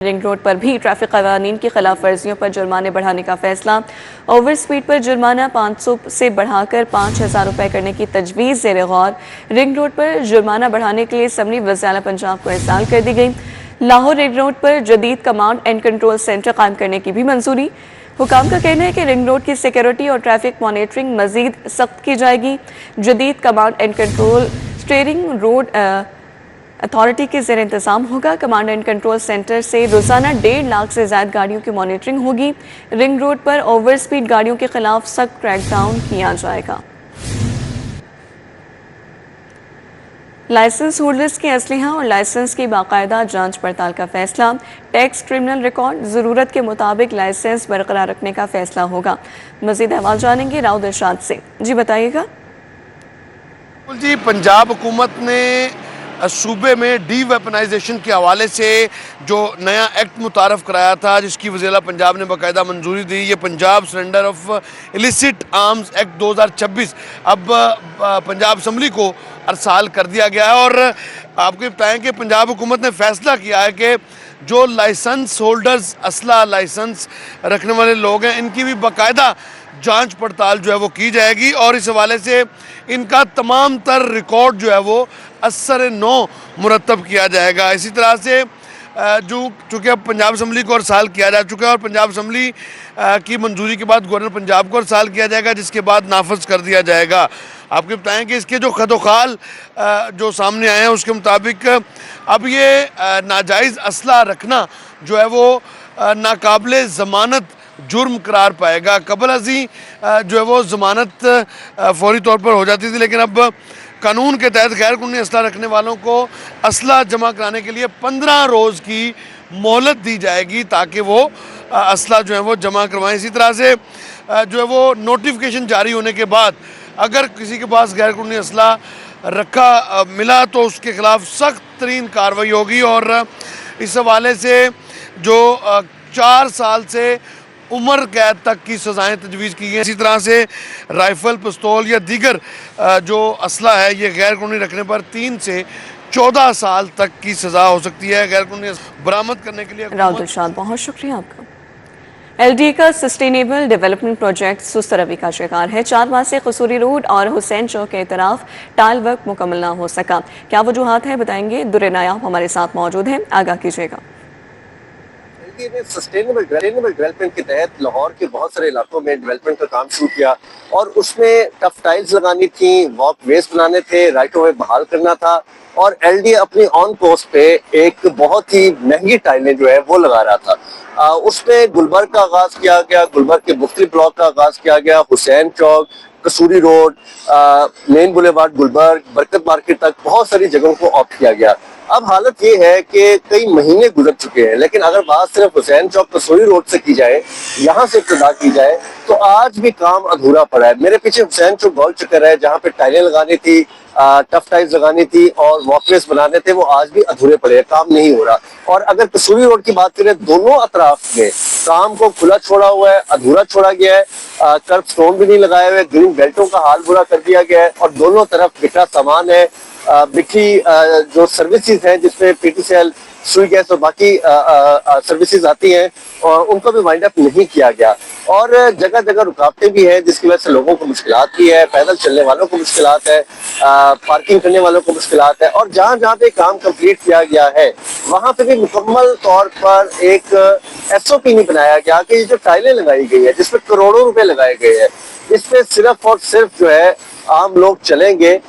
Ring road पर भी traffic कवानीन की खिलाफ वर्जियों पर जुर्माने बढ़ाने का फैसला। ओवर स्पीड पर जुर्माना 500 से बढ़ाकर 5,000 रुपये करने की तजवीज़ ज़ेर गौर। रिंग रोड पर जुर्माना बढ़ाने के लिए असम्बली वज़ीर पंजाब को इरसाल कर दी गई। लाहौर रिंग रोड पर जदीद कमांड एंड कंट्रोल सेंटर कायम करने की भी मंजूरी। हुकाम का कहना है कि रिंग रोड की सिक्योरिटी और ट्रैफिक मॉनिटरिंग मजीद सख्त की जाएगी। जदीद command and control steering road authority के ज़ेर इंतज़ाम होगा। कमांड एंड कंट्रोल सेंटर से रोज़ाना 1.5 लाख से ज़्यादा गाड़ियों की मॉनिटरिंग होगी। रिंग रोड पर ओवर स्पीड गाड़ियों के खिलाफ सख्त क्रैकडाउन किया जाएगा। लाइसेंस होल्डर्स के असलहा और लाइसेंस की बाकायदा जांच पड़ताल का फैसला। टैक्स क्रिमिनल रिकॉर्ड ज़रूरत के मुताबिक लाइसेंस बरकरार रखने का फैसला होगा। मज़ीद अहवाल जानेंगे राउद इरशाद से। जी बताइएगा। जी, पंजाब हुकूमत ने सूबे में डी वेपनाइजेशन के हवाले से जो नया एक्ट मुतारफ़ कराया था, जिसकी वज़ीर पंजाब ने बाकायदा मंजूरी दी, ये Punjab surrender of illicit arms act 2026 अब पंजाब असम्बली को अरसाल कर दिया गया है। और आपको बताएं कि पंजाब हुकूमत ने फ़ैसला किया है कि जो लाइसेंस होल्डर्स असला लाइसेंस रखने वाले लोग हैं, इनकी भी बाकायदा जांच पड़ताल जो है वो की जाएगी और इस हवाले से इनका तमाम तर रिकॉर्ड जो है वो असर नो मुरतब किया जाएगा। इसी तरह से जो चूँकि अब पंजाब असम्बली को अरसाल किया जा चुका है और पंजाब असम्बली की मंजूरी के बाद गवर्नर पंजाब को अरसाल किया जाएगा, जिसके बाद नाफज कर दिया जाएगा। आपको बताएं कि इसके जो खतोखाल जो सामने आए हैं उसके मुताबिक अब ये नाजायज़ असला रखना जो है वो नाकाबिले ज़मानत जुर्म करार पाएगा। कबल अजी जो है वो ज़मानत फौरी तौर पर हो जाती थी, लेकिन अब कानून के तहत गैर कानूनी असला रखने वालों को असला जमा कराने के लिए 15 रोज़ की मोहलत दी जाएगी ताकि वो असला जो है वो जमा करवाएं। इसी तरह से जो है वो नोटिफिकेशन जारी होने के बाद अगर किसी के पास गैर कानूनी असला रखा मिला तो उसके खिलाफ सख्त तरीन कार्रवाई होगी और इस हवाले से जो 4 साल से उम्र कैद तक की सज़ाएँ तजवीज़ की हैं। इसी तरह से राइफ़ल, पिस्तौल या दीगर जो असला है ये गैर कानूनी रखने पर 3 से 14 साल तक की सज़ा हो सकती है। गैर कानूनी बरामद करने के लिए राउद इरशाद, बहुत शुक्रिया आपका। LD का सस्टेनेबल डेवलपमेंट प्रोजेक्ट सुस्त रवि का शिकार है। 4 माह से कसूरी रोड और हुसैन चौक के तरफ टाइल वर्क मुकम्मल ना हो सका। क्या वजूहात है बताएंगे, दुर्रे नायाब हमारे साथ मौजूद हैं, आगाह कीजिएगा। सस्टेनेबल डेवलपमेंट के तहत लाहौर के बहुत सारे इलाकों में डेवलपमेंट का काम शुरू किया और उसमें टफ टाइल्स लगानी थी, वॉक वेज बनाने थे, राइट ऑफ वे बहाल करना था और LD अपनी ऑन कोस्ट पे एक बहुत ही महंगी टाइलें जो है वो लगा रहा था। उसमें गुलबर्ग का आगाज किया गया, गुलबर्ग के मुख्तलिफ ब्लॉक का आगाज किया गया, हुसैन चौक, कसूरी रोड, मेन बुलेवार्ड गुलबर्ग, बरकत मार्केट तक बहुत सारी जगहों को ऑप्ट किया गया। अब हालत ये है कि कई महीने गुजर चुके हैं, लेकिन अगर बात सिर्फ हुसैन चौक कसूरी रोड से की जाए, यहाँ से इब्तिदा की जाए, तो आज भी काम अधूरा पड़ा है। मेरे पीछे हुसैन चौक गोल चक्कर है जहाँ पे टाइलें लगानी थी, टफ टाइल्स लगानी थी और वॉकवेज बनाने थे, वो आज भी अधूरे पड़े हैं, काम नहीं हो रहा। और अगर कसूरी रोड की बात करें, दोनों अतराफ में काम को खुला छोड़ा हुआ है, अधूरा छोड़ा गया है, कर्ब स्टोन भी नहीं लगाए हुए, ग्रीन बेल्टों का हाल बुरा कर दिया गया है और दोनों तरफ बिखरा सामान है। बिखरी जो सर्विसेज हैं जिसमें PTCL, सुई गैस और बाकी सर्विसेज आती हैं और उनको भी वाइंड अप नहीं किया गया और जगह जगह रुकावटें भी हैं जिसकी वजह से लोगों को मुश्किलात भी है, पैदल चलने वालों को मुश्किलात है, पार्किंग करने वालों को मुश्किलात है। और जहाँ जहाँ पे काम कंप्लीट किया गया है वहाँ पे भी मुकम्मल तौर पर एक SOP नहीं बनाया गया कि ये जो टाइलें लगाई गई है जिसमें करोड़ों रुपए लगाए गए हैं, इसमें सिर्फ और सिर्फ जो है आम लोग चलेंगे,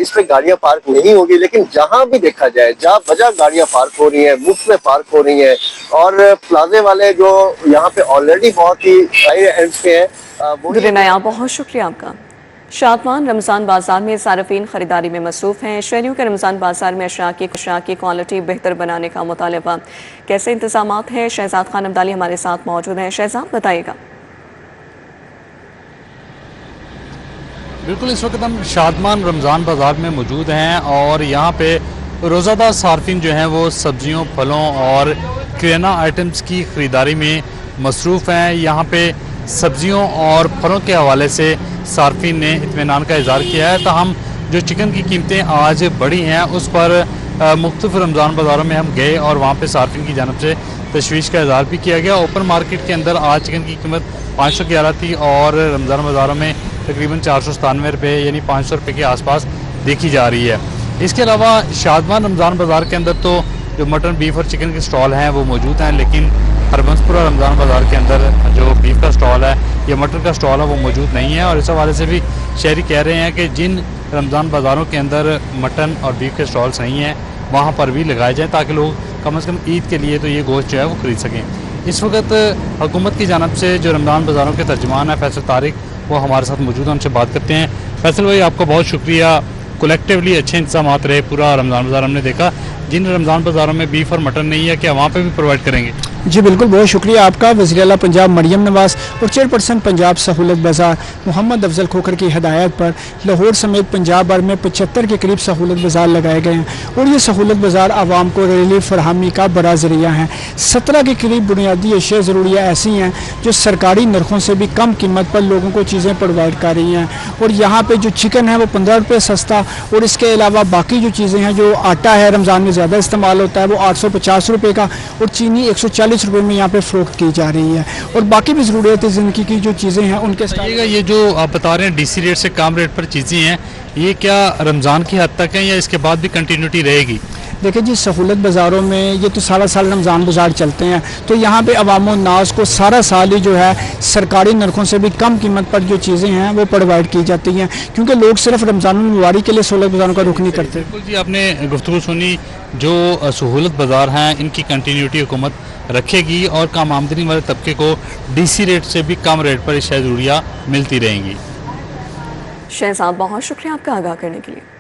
इस पे गाड़ियां पार्क नहीं होगी। लेकिन जहां भी देखा जाए, जहां वजह गाड़ियां पार्क हो रही हैं, मुफ्त में पार्क हो रही हैं और प्लाजे वाले जो यहाँ पे ऑलरेडी बहुत ही हाई एंड पे हैं, वो बहुत शुक्रिया आपका। शादमान रमज़ान बाजार में सार्फिन खरीदारी में मसरूफ़ हैं। शहरियों के रमज़ान बाजार में अशरा की क्वालिटी बेहतर बनाने का मुतालबा, कैसे इंतजामात हैं? शहजाद खान अब्दाली हमारे साथ मौजूद हैं। शहजाद बताइएगा। बिल्कुल, इस वक्त हम शादमान रमज़ान बाज़ार में मौजूद हैं और यहाँ पे रोज़ादार सार्फिन जो हैं वो सब्जियों, फलों और किराना आइटम्स की ख़रीदारी में मसरूफ़ हैं। यहाँ पे सब्जियों और फलों के हवाले से सार्फिन ने इत्मीनान का इज़हार किया है। ताहम जो चिकन की कीमतें आज बढ़ी हैं उस पर मुख्तलिफ रमज़ान बाज़ारों में हम गए और वहाँ पे सार्फिन की जानब से तशवीश का इज़हार भी किया गया। ओपन मार्केट के अंदर आज चिकन की कीमत 511 थी और रमज़ान बाज़ारों में तकरीबन 497 रुपये यानी 500 रुपये के आसपास देखी जा रही है। इसके अलावा शादमान रमज़ान बाज़ार के अंदर तो जो मटन, बीफ और चिकन के स्टॉल हैं वो मौजूद हैं, लेकिन हरबंसपुरा रमज़ान बाज़ार के अंदर जो बीफ का स्टॉल है या मटन का स्टॉल है वो मौजूद नहीं है। और इस हवाले से भी शहरी कह रहे हैं कि जिन रमज़ान बाज़ारों के अंदर मटन और बीफ के स्टॉल्स नहीं हैं वहाँ पर भी लगाए जाएँ ताकि लोग कम से कम ईद के लिए तो ये गोश्त जो है वो खरीद सकें। इस वक्त हुकूमत की जानिब से जो रमज़ान बाज़ारों के तर्जुमान है फैसल तारिक, वो हमारे साथ मौजूद हैं, उनसे बात करते हैं। फैसल भाई, आपका बहुत शुक्रिया। कलेक्टिवली अच्छे इंतजाम रहे पूरा रमज़ान बाज़ार, हमने देखा जिन रमज़ान बाज़ारों में बीफ और मटन नहीं है क्या वहाँ पे भी प्रोवाइड करेंगे? जी बिल्कुल, बहुत शुक्रिया आपका। वज़ीर आला पंजाब मरियम नवाज़ और चेयरपर्सन पंजाब सहूलत बाज़ार मोहम्मद अफजल खोखर की हदायत पर लाहौर समेत पंजाब भर में 75 के करीब सहूलत बाज़ार लगाए गए हैं और ये सहूलत बाज़ार आवाम को रिलीफ फरहमी का बड़ा ज़रिया है। 17 के करीब बुनियादी अशिया ज़रूरियाँ ऐसी हैं जो सरकारी नरखों से भी कम कीमत पर लोगों को चीज़ें प्रोवाइड कर रही हैं। और यहाँ पर जो चिकन है वो 15 रुपये सस्ता, और इसके अलावा बाकी जो चीज़ें हैं, जो आटा है रमज़ान में ज़्यादा इस्तेमाल होता है वो 850 रुपये का, और चीनी 140 रुपये में यहाँ पे फ़रोख्त की जा रही है। और बाकी भी ज़रूरत ज़िंदगी की जो चीज़ें हैं उनके ये जो आप बता रहे हैं डीसी रेट से कम रेट पर चीज़ें हैं, ये क्या रमज़ान की हद तक है या इसके बाद भी कंटिन्यूटी रहेगी? देखिए जी, सहूलत बाज़ारों में ये तो सारा साल रमज़ान बाज़ार चलते हैं, तो यहाँ पे अवामो नास को सारा साल ही जो है सरकारी नरखों से भी कम कीमत पर जो चीज़ें हैं वो प्रोवाइड की जाती हैं, क्योंकि लोग सिर्फ रमज़ान मुबारक के लिए सहूलत बाज़ारों का रुख नहीं करते। बिल्कुल जी, आपने गुफ्तगू सुनी। जो सहूलत बाज़ार हैं इनकी कंटिन्यूटी हुकूमत रखेगी और कम आमदनी वाले तबके को डीसी रेट से भी कम रेट पर अशिया ज़रूरियाँ मिलती रहेंगी। शहजाद, बहुत शुक्रिया आपका आगाह करने के लिए।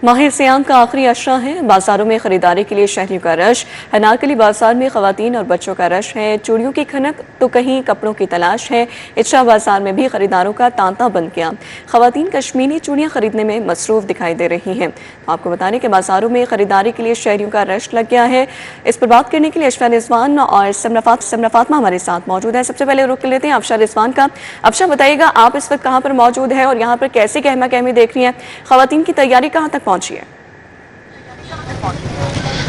माह सियाम का आखिरी अशरा है। बाजारों में खरीदारी के लिए शहरियों का रश। अनारकली बाजार में खवातीन और बच्चों का रश है। चूड़ियों की खनक तो कहीं कपड़ों की तलाश है। इचरा बाजार में भी खरीदारों का तांता बन गया। खवातीन कश्मीरी चूड़ियां खरीदने में मसरूफ दिखाई दे रही हैं। आपको बता दें कि बाजारों में खरीदारी के लिए शहरियों का रश लग गया है। इस पर बात करने के लिए अफशा रिजवान और समरा फातिमा हमारे साथ मौजूद है। सबसे पहले रुख लेते हैं अफशा रिजवान का। अफशा, बताइएगा आप इस वक्त कहाँ पर मौजूद है और यहाँ पर कैसी गहमा गहमी देख रही हैं? खवातीन की तैयारी कहाँ तक पहुंची है?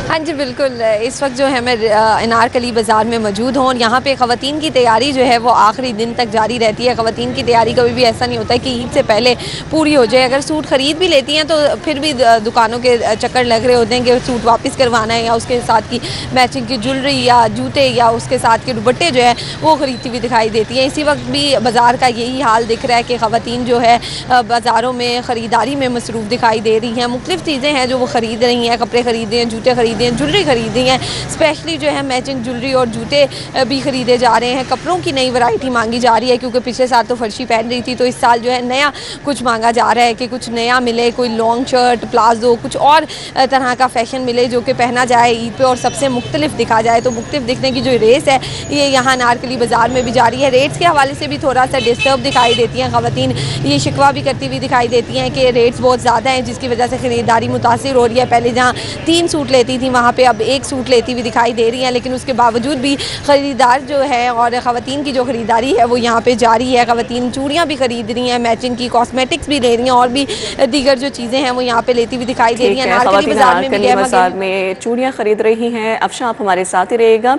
हाँ जी बिल्कुल, इस वक्त जो है मैं अनारकली बाज़ार में मौजूद हूँ और यहाँ पे ख़वातीन की तैयारी जो है वो आखिरी दिन तक जारी रहती है। ख़वातीन की तैयारी कभी भी ऐसा नहीं होता है कि ईद से पहले पूरी हो जाए। अगर सूट ख़रीद भी लेती हैं तो फिर भी दुकानों के चक्कर लग रहे होते हैं कि सूट वापस करवाना है या उसके साथ की मैचिंग की ज्वेलरी या जूते या उसके साथ के दुपट्टे जो है वो ख़रीदती हुई दिखाई देती हैं। इसी वक्त भी बाज़ार का यही हाल दिख रहा है कि ख़वातीन जो है बाज़ारों में ख़रीदारी में मसरूफ़ दिखाई दे रही हैं। मुख्तलिफ़ चीज़ें हैं जो वो ख़रीद रही हैं, कपड़े ख़रीद रही हैं, जूते ख़रीद रही हैं, ज्वेलरी खरीदी हैं। स्पेशली जो है मैचिंग ज्वेलरी और जूते भी ख़रीदे जा रहे हैं। कपड़ों की नई वैरायटी मांगी जा रही है क्योंकि पिछले साल तो फर्शी पहन रही थी, तो इस साल जो है नया कुछ मांगा जा रहा है कि कुछ नया मिले, कोई लॉन्ग शर्ट, प्लाजो, कुछ और तरह का फैशन मिले जो कि पहना जाए ईद पे और सबसे मुख्तलिफ दिखा जाए। तो मुख्तलिफ दिखने की जो रेस है ये यहाँ अनारकली बाज़ार में भी जारी है। रेट्स के हवाले से भी थोड़ा सा डिस्टर्ब दिखाई देती हैं ख़वातीन, ये शिकवा भी करती हुई दिखाई देती हैं कि रेट्स बहुत ज़्यादा हैं जिसकी वजह से ख़रीदारी मुतासिर हो रही है। पहले जहाँ 3 सूट लेती थी वहाँ पे अब 1 सूट लेती हुई दिखाई दे रही हैं, लेकिन उसके बावजूद भी ख़रीदार जो है और ख़वातीन की जो ख़रीदारी है वो यहाँ पे जारी है। ख़वातीन चूड़ियाँ भी खरीद रही हैं, मैचिंग की कॉस्मेटिक्स भी ले रही हैं और भी दीगर जो चीज़ें हैं वो यहाँ पे लेती हुई दिखाई दे रही हैं। अनारकली बाजार में चूड़ियाँ खरीद रही हैं। अफशा, आप हमारे साथ ही रहिएगा।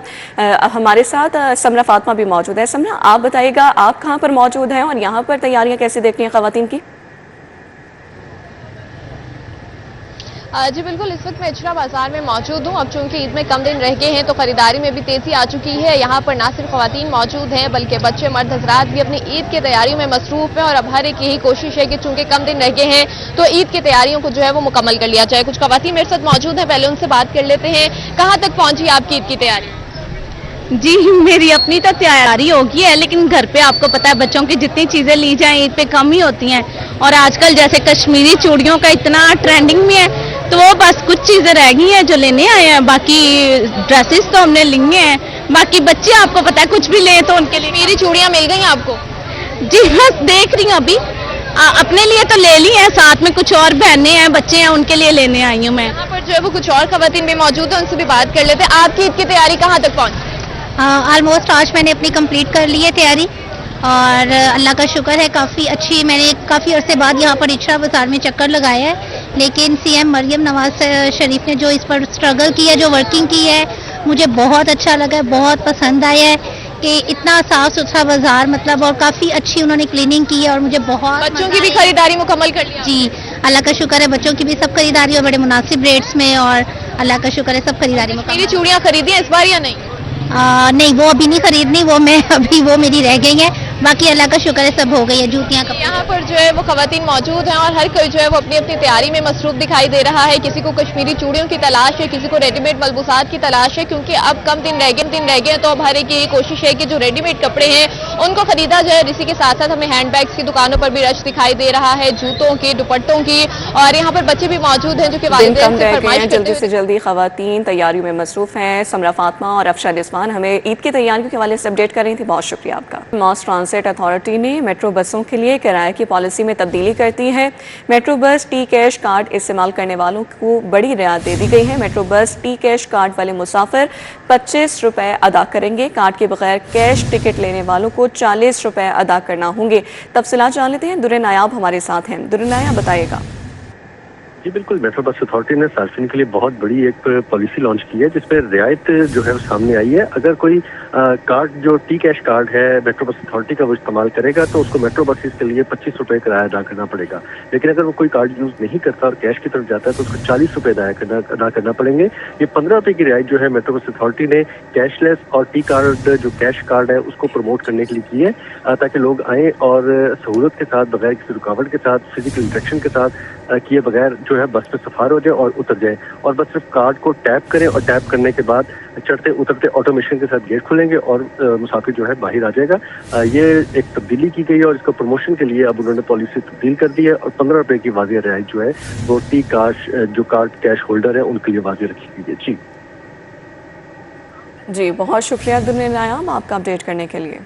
हमारे साथ समरा फातिमा भी मौजूद है। समरा, आप बताइएगा आप कहाँ पर मौजूद हैं और यहाँ पर तैयारियाँ कैसे देख रही हैं ख़वातीन की? जी बिल्कुल, इस वक्त मैं इचरा बाजार में मौजूद हूँ। अब चूंकि ईद में कम दिन रह गए हैं तो खरीदारी में भी तेजी आ चुकी है। यहाँ पर ना सिर्फ ख़वातीन मौजूद हैं बल्कि बच्चे, मर्द हज़रात भी अपनी ईद की तैयारियों में मसरूफ़ हैं और अब हर एक यही कोशिश है कि चूंकि कम दिन रह गए हैं तो ईद की तैयारियों को जो है वो मुकम्मल कर लिया जाए। कुछ ख़वातीन मेरे साथ मौजूद हैं, पहले उनसे बात कर लेते हैं। कहाँ तक पहुँची आपकी ईद की तैयारी? जी, मेरी अपनी तो तैयारी होगी है, लेकिन घर पे आपको पता है बच्चों की जितनी चीज़ें ली जाएं ईद पे कम ही होती हैं। और आजकल जैसे कश्मीरी चूड़ियों का इतना ट्रेंडिंग में है तो वो बस कुछ चीज़ें रह गई हैं जो लेने आए हैं, बाकी ड्रेसेस तो हमने लिए हैं। बाकी बच्चे आपको पता है कुछ भी लें तो उनके लिए मेरी चूड़ियाँ मिल गई आपको? जी बस देख रही हूँ अभी, अपने लिए तो ले ली है, साथ में कुछ और बहनें हैं, बच्चे हैं, उनके लिए लेने आई हूँ मैं। यहाँ पर जो है वो कुछ और ख़वातीन भी मौजूद है, उनसे भी बात कर लेते हैं। आपकी ईद की तैयारी कहाँ तक पहुँची? ऑलमोस्ट आज मैंने अपनी कंप्लीट कर ली है तैयारी और अल्लाह का शुक्र है काफ़ी अच्छी। मैंने काफ़ी अरसे बाद यहाँ पर इचरा बाज़ार में चक्कर लगाया है। लेकिन सीएम मरियम नवाज शरीफ ने जो इस पर स्ट्रगल की है, जो वर्किंग की है, मुझे बहुत अच्छा लगा है, बहुत पसंद आया है कि इतना साफ सुथरा बाजार, मतलब, और काफ़ी अच्छी उन्होंने क्लीनिंग की है और मुझे बहुत बच्चों की भी खरीदारी मुकम्मल कर लिया? जी, अल्लाह का शुक्र है, बच्चों की भी सब खरीदारी और बड़े मुनासिब रेट्स में, और अल्लाह का शुक्र है सब खरीदारी मेरी मुकम्मल। चूड़ियाँ खरीदी हैं इस बार या नहीं? नहीं, वो अभी नहीं खरीदनी, वो मैं अभी वो मेरी रह गई है, बाकी अल्लाह का शुक्र है सब हो गई है। जूतियाँ यहाँ पर जो है वो खवातीन मौजूद हैं और हर कोई जो है वो अपनी अपनी तैयारी में मसरूफ दिखाई दे रहा है। किसी को कश्मीरी चूड़ियों की तलाश है, किसी को रेडीमेड मलबूसात की तलाश है, क्योंकि अब कम दिन रह गए तो अब हर एक की ये कोशिश है कि जो रेडीमेड कपड़े हैं उनको खरीदा जाए। इसी के साथ साथ हमें हैंड बैग्स की दुकानों पर भी रश दिखाई दे रहा है, जूतों की, दुपट्टों की, और यहाँ पर बच्चे भी मौजूद हैं जो कि दिन कम रह गए हैं, जल्दी से जल्दी खवातीन तैयारियों में मसरूफ हैं। समरा फातमा और अफशा रिजवान हमें ईद की तैयारियों के हवाले से अपडेट कर रही थी, बहुत शुक्रिया आपका। मास ट्रांसिट अथॉरिटी ने मेट्रो बसों के लिए किराए की पॉलिसी में तब्दीली करती है। Metro bus T cash card इस्तेमाल करने वालों को बड़ी रियायत दे दी गई है। Metro bus T cash card वाले मुसाफिर 25 रुपए अदा करेंगे। कार्ड के बगैर कैश टिकट लेने वालों को 40 रुपए अदा करना होंगे। तफसीलात जान लेते हैं, दुर्रे नायाब हमारे साथ हैं। दुर्रे नायाब, बताइएगा। जी बिल्कुल, मेट्रो बस अथॉरिटी ने सार्फिन के लिए बहुत बड़ी एक पॉलिसी लॉन्च की है जिसमें रियायत जो है वो सामने आई है। अगर कोई कार्ड जो टी कैश कार्ड है मेट्रो बस अथॉरिटी का वो इस्तेमाल करेगा तो उसको मेट्रो बसेस के लिए 25 रुपए किराया अदा करना पड़ेगा। लेकिन अगर वो कोई कार्ड यूज नहीं करता और कैश की तरफ जाता है तो उसको 40 रुपए अदा करना पड़ेंगे। ये 15 रुपए की रियायत जो है मेट्रो बस अथॉरिटी ने कैशलेस और टी कार्ड जो कैश कार्ड है उसको प्रमोट करने के लिए की है, ताकि लोग आए और सहूलत के साथ, बगैर किसी रुकावट के साथ, फिजिकल इंटरेक्शन के साथ किए बगैर जो है बस पे सफार हो जाए और उतर जाए, और बस सिर्फ कार्ड को टैप करें और टैप करने के बाद चढ़ते उतरते ऑटोमेशन के साथ गेट खुलेंगे और मुसाफिर जो है बाहर आ जाएगा। ये एक तब्दीली की गई है और इसको प्रमोशन के लिए अब उन्होंने पॉलिसी तब्दील कर दी है और 15 रुपए की वाजिया रियायत जो है वो टी कैश जो कार्ड कैश होल्डर है उनके लिए वाजिया रखी गई है। जी जी, बहुत शुक्रिया दुर्रे नायाब आपका अपडेट करने के लिए।